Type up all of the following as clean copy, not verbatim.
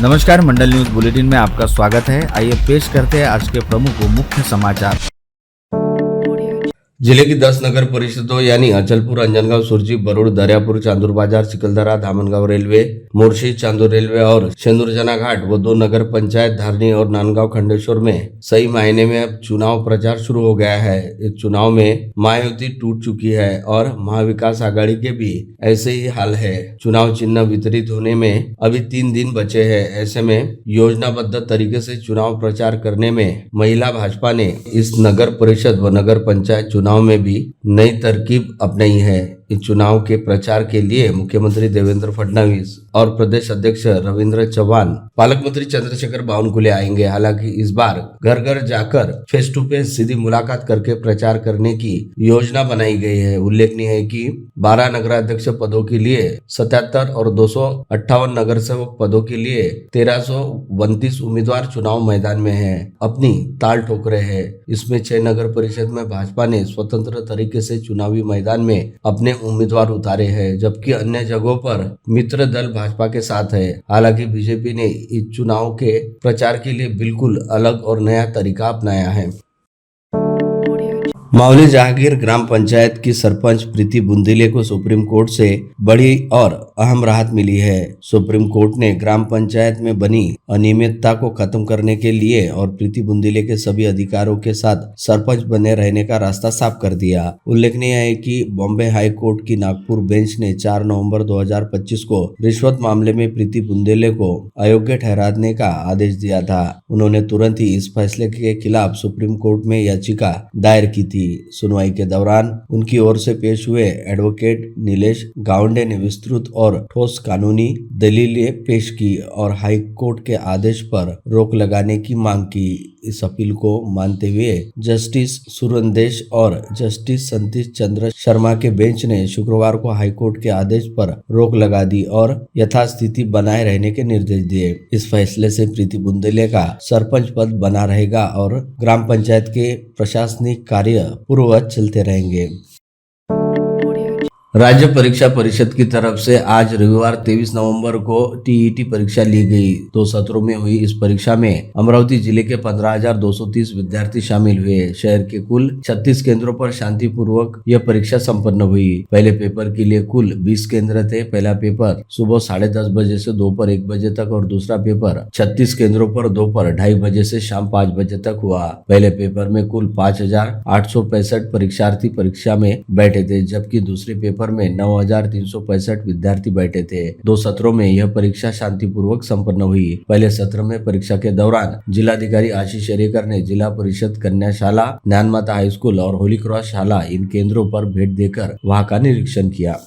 नमस्कार, मंडल news bulletin में आपका स्वागत है। आइए पेश करते हैं आज के प्रमुख व मुख्य समाचार। जिले की 10 नगर परिषदों यानी अचलपुर, अंजनगांव, सुरजी, बरूड, दरियापुर, चांदूर बाजार, चिखलदरा, धामनगांव रेलवे, मोर्शी, चांदूर रेलवे और शेंदुरजना घाट व 2 नगर पंचायत धारनी और नांदगांव खंडेश्वर में सही मायने में अब चुनाव प्रचार शुरू हो गया है। इस चुनाव में महायुति टूट चुकी है और महाविकास आघाड़ी के भी ऐसे ही हाल है। चुनाव चिन्ह वितरित होने में अभी 3 दिन बचे हैं। ऐसे में योजनाबद्ध तरीके से चुनाव प्रचार करने में महिला भाजपा ने इस नगर परिषद व नगर पंचायत चुनाव में भी नई तरकीब अपनाई है। इस चुनाव के प्रचार के लिए मुख्यमंत्री देवेंद्र फडणवीस और प्रदेश अध्यक्ष रविंद्र चौहान, पालक मंत्री चंद्रशेखर बावनकुले आएंगे। हालांकि इस बार घर घर जाकर फेस टू फेस सीधी मुलाकात करके प्रचार करने की योजना बनाई गई है। उल्लेखनीय है कि 12 नगराध्यक्ष पदों के लिए 77 और 258 नगर सेवक पदों के लिए 1329 उम्मीदवार चुनाव मैदान में हैं, अपनी ताल ठोक रहे हैं। इसमें 6 नगर परिषद में भाजपा ने स्वतंत्र तरीके से चुनावी मैदान में अपने उम्मीदवार उतारे हैं, जबकि अन्य जगहों पर मित्र दल भाजपा के साथ है। हालांकि बीजेपी ने इस चुनाव के प्रचार के लिए बिल्कुल अलग और नया तरीका अपनाया है। मावली जहांगीर ग्राम पंचायत की सरपंच प्रीति बुंदिले को सुप्रीम कोर्ट से बड़ी और अहम राहत मिली है। सुप्रीम कोर्ट ने ग्राम पंचायत में बनी अनियमितता को खत्म करने के लिए और प्रीति बुंदिले के सभी अधिकारों के साथ सरपंच बने रहने का रास्ता साफ कर दिया। उल्लेखनीय है कि बॉम्बे हाई कोर्ट की नागपुर बेंच ने 4 नवंबर 2025 को रिश्वत मामले में प्रीति बुंदिले को अयोग्य ठहराने का आदेश दिया था। उन्होंने तुरंत ही इस फैसले के खिलाफ सुप्रीम कोर्ट में याचिका दायर की थी। सुनवाई के दौरान उनकी ओर से पेश हुए एडवोकेट नीलेश गावंडे ने विस्तृत और ठोस कानूनी दलीलें पेश की और हाई कोर्ट के आदेश पर रोक लगाने की मांग की। इस अपील को मानते हुए जस्टिस सुरंदेश और जस्टिस सतीश चंद्र शर्मा के बेंच ने शुक्रवार को हाई कोर्ट के आदेश पर रोक लगा दी और यथास्थिति बनाए रहने के निर्देश दिए। इस फैसले से प्रीति बुंदिले का सरपंच पद बना रहेगा और ग्राम पंचायत के प्रशासनिक कार्य पूर्ववत चलते रहेंगे। राज्य परीक्षा परिषद की तरफ से आज रविवार 23 नवंबर को टीईटी परीक्षा ली गई। 2 सत्रों में हुई इस परीक्षा में अमरावती जिले के 15,230 विद्यार्थी शामिल हुए। शहर के कुल 36 केंद्रों पर शांतिपूर्वक यह परीक्षा संपन्न हुई। पहले पेपर के लिए कुल 20 केंद्र थे। पहला पेपर सुबह 10:30 बजे से दोपहर 1 बजे तक और दूसरा पेपर 36 केंद्रों पर दोपहर 2:30 बजे से शाम 5 बजे तक हुआ। पहले पेपर में कुल 5,865 परीक्षार्थी परीक्षा में बैठे थे, जबकि दूसरे पेपर में 9,365 विद्यार्थी बैठे थे। 2 सत्रों में यह परीक्षा शांतिपूर्वक संपन्न हुई। पहले सत्र में परीक्षा के दौरान जिलाधिकारी आशीष अरेकर ने जिला परिषद कन्याशाला, ज्ञानमाता हाई स्कूल और होली क्रॉस शाला इन केंद्रों पर भेंट देकर वहां का निरीक्षण किया।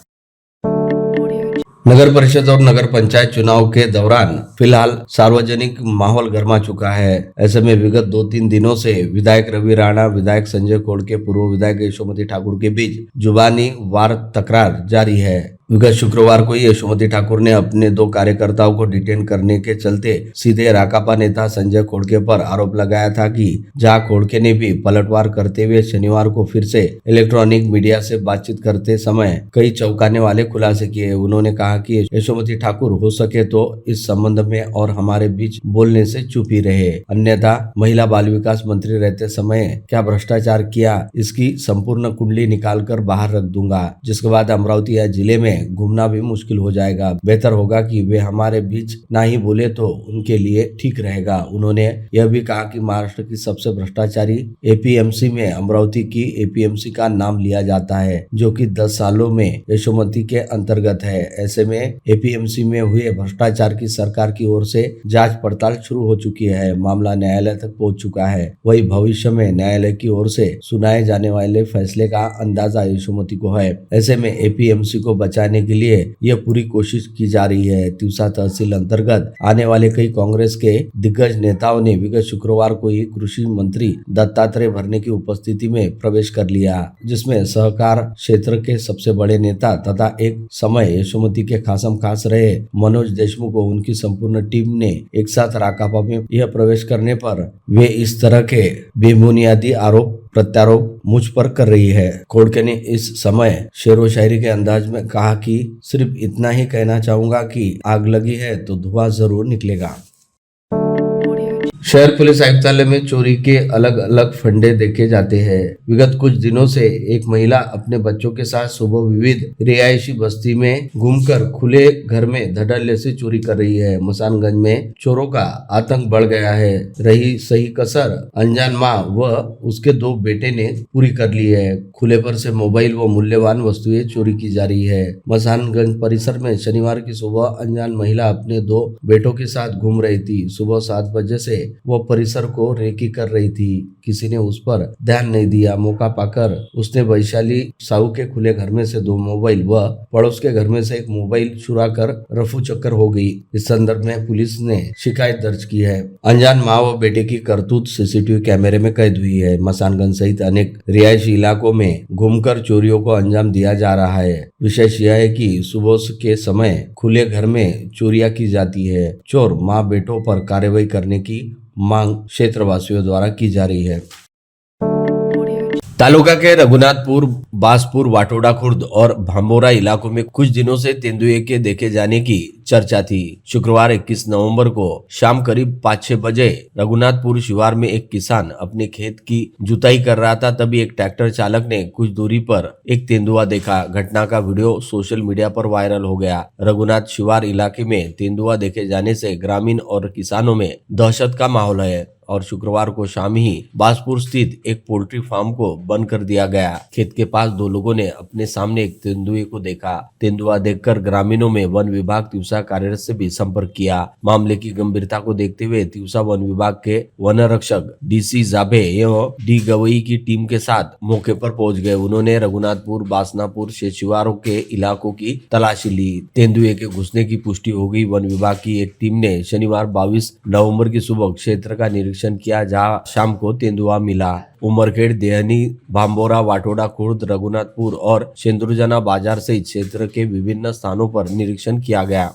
नगर परिषद और नगर पंचायत चुनाव के दौरान फिलहाल सार्वजनिक माहौल गर्मा चुका है। ऐसे में विगत 2-3 दिनों से विधायक रवि राणा, विधायक संजय खोड़के, पूर्व विधायक यशोमती ठाकुर के बीच जुबानी वार तकरार जारी है। विगत शुक्रवार को यशोमती ठाकुर ने अपने 2 कार्यकर्ताओं को डिटेन करने के चलते सीधे राकापा नेता संजय खोड़के पर आरोप लगाया था कि जहां खोड़के ने भी पलटवार करते हुए शनिवार को फिर से इलेक्ट्रॉनिक मीडिया से बातचीत करते समय कई चौंकाने वाले खुलासे किए। उन्होंने कहा कि यशोमती ठाकुर हो सके तो इस संबंध में और हमारे बीच बोलने से चुप ही रहे, अन्यथा महिला बाल विकास मंत्री रहते समय क्या भ्रष्टाचार किया इसकी संपूर्ण कुंडली निकाल कर बाहर रख दूंगा, जिसके बाद अमरावती या जिले में घूमना भी मुश्किल हो जाएगा। बेहतर होगा कि वे हमारे बीच ना ही बोले तो उनके लिए ठीक रहेगा। उन्होंने यह भी कहा कि महाराष्ट्र की सबसे भ्रष्टाचारी एपीएमसी में अमरावती की एपीएमसी का नाम लिया जाता है, जो कि 10 सालों में यशोमती के अंतर्गत है। ऐसे में एपीएमसी में हुए भ्रष्टाचार की सरकार की ओर से जांच पड़ताल शुरू हो चुकी है। मामला न्यायालय तक पहुंच चुका है। वही भविष्य में न्यायालय की ओर से सुनाए जाने वाले फैसले का अंदाजा यशोमती को है। ऐसे में एपीएमसी को बचाने के लिए यह पूरी कोशिश की जा रही है। तिवसा तहसील अंतर्गत आने वाले कई कांग्रेस के दिग्गज नेताओं ने विगत शुक्रवार को ही कृषि मंत्री दत्तात्रेय भरने की उपस्थिति में प्रवेश कर लिया, जिसमें सहकार क्षेत्र के सबसे बड़े नेता तथा एक समय यशोमती के खासम खास रहे मनोज देशमुख को उनकी संपूर्ण टीम ने एक साथ राकापा में यह प्रवेश करने पर वे इस तरह के बेबुनियादी आरोप प्रत्यारोप मुझ पर कर रही है। खोड़के ने इस समय शेरो शायरी के अंदाज में कहा कि सिर्फ इतना ही कहना चाहूंगा कि आग लगी है तो धुआं जरूर निकलेगा। शहर पुलिस आयुक्तालय में चोरी के अलग अलग फंडे देखे जाते हैं। विगत कुछ दिनों से एक महिला अपने बच्चों के साथ सुबह विविध रिहायशी बस्ती में घूमकर खुले घर में धड़ल्ले से चोरी कर रही है। मसानगंज में चोरों का आतंक बढ़ गया है। रही सही कसर अनजान माँ व उसके 2 बेटे ने पूरी कर ली है। खुले पर से मोबाइल व मूल्यवान वस्तुएं चोरी की जा रही है। मसानगंज परिसर में शनिवार की सुबह अनजान महिला अपने 2 बेटों के साथ घूम रही थी। सुबह 7 बजे से वो परिसर को रेकी कर रही थी। किसी ने उस पर ध्यान नहीं दिया। मौका पाकर उसने वैशाली साहू के खुले घर में से 2 मोबाइल व पड़ोस के घर में से 1 मोबाइल चुरा कर रफू चक्कर हो गई। इस संदर्भ में पुलिस ने शिकायत दर्ज की है। अनजान माँ व बेटे की करतूत सीसीटीवी कैमरे में कैद हुई है। मसानगंज सहित अनेक रिहायशी इलाकों में घूमकर चोरियों को अंजाम दिया जा रहा है। विशेष यह है कि सुबह के समय खुले घर में चोरियां की जाती है। चोर माँ बेटों पर कार्रवाई करने की मांग क्षेत्रवासियों द्वारा की जा रही है। तालुका के रघुनाथपुर, बासपुर, वाटोड़ा खुर्द और भांबोरा इलाकों में कुछ दिनों से तेंदुए के देखे जाने की चर्चा थी। शुक्रवार 21 नवंबर को शाम करीब 5-6 बजे रघुनाथपुर शिवार में एक किसान अपने खेत की जुताई कर रहा था। तभी एक ट्रैक्टर चालक ने कुछ दूरी पर एक तेंदुआ देखा। घटना का वीडियो सोशल मीडिया पर वायरल हो गया। रघुनाथ शिवार इलाके में तेंदुआ देखे जाने से ग्रामीण और किसानों में दहशत का माहौल है और शुक्रवार को शाम ही बासपुर स्थित एक पोल्ट्री फार्म को बंद कर दिया गया। खेत के पास 2 लोगों ने अपने सामने एक तेंदुए को देखा। तेंदुआ देखकर ग्रामीणों में वन विभाग तिवसा कार्यरत से भी संपर्क किया। मामले की गंभीरता को देखते हुए तिवसा वन विभाग के वन रक्षक DC जाबे एवं D गवई की टीम के साथ मौके पर पहुंच गए। उन्होंने रघुनाथपुर, बासनापुर शिवारों के इलाकों की तलाशी ली। तेंदुए के घुसने की पुष्टि हो गई। वन विभाग की एक टीम ने शनिवार 22 नवंबर की सुबह क्षेत्र का निरीक्षण किया, जहां शाम को तेंदुआ मिला। उमरखेड़, देहनी, भांबोरा, वाटोड़ा खुर्द, रघुनाथपुर और शेंदुरजना बाजार सहित क्षेत्र के विभिन्न स्थानों पर निरीक्षण किया गया।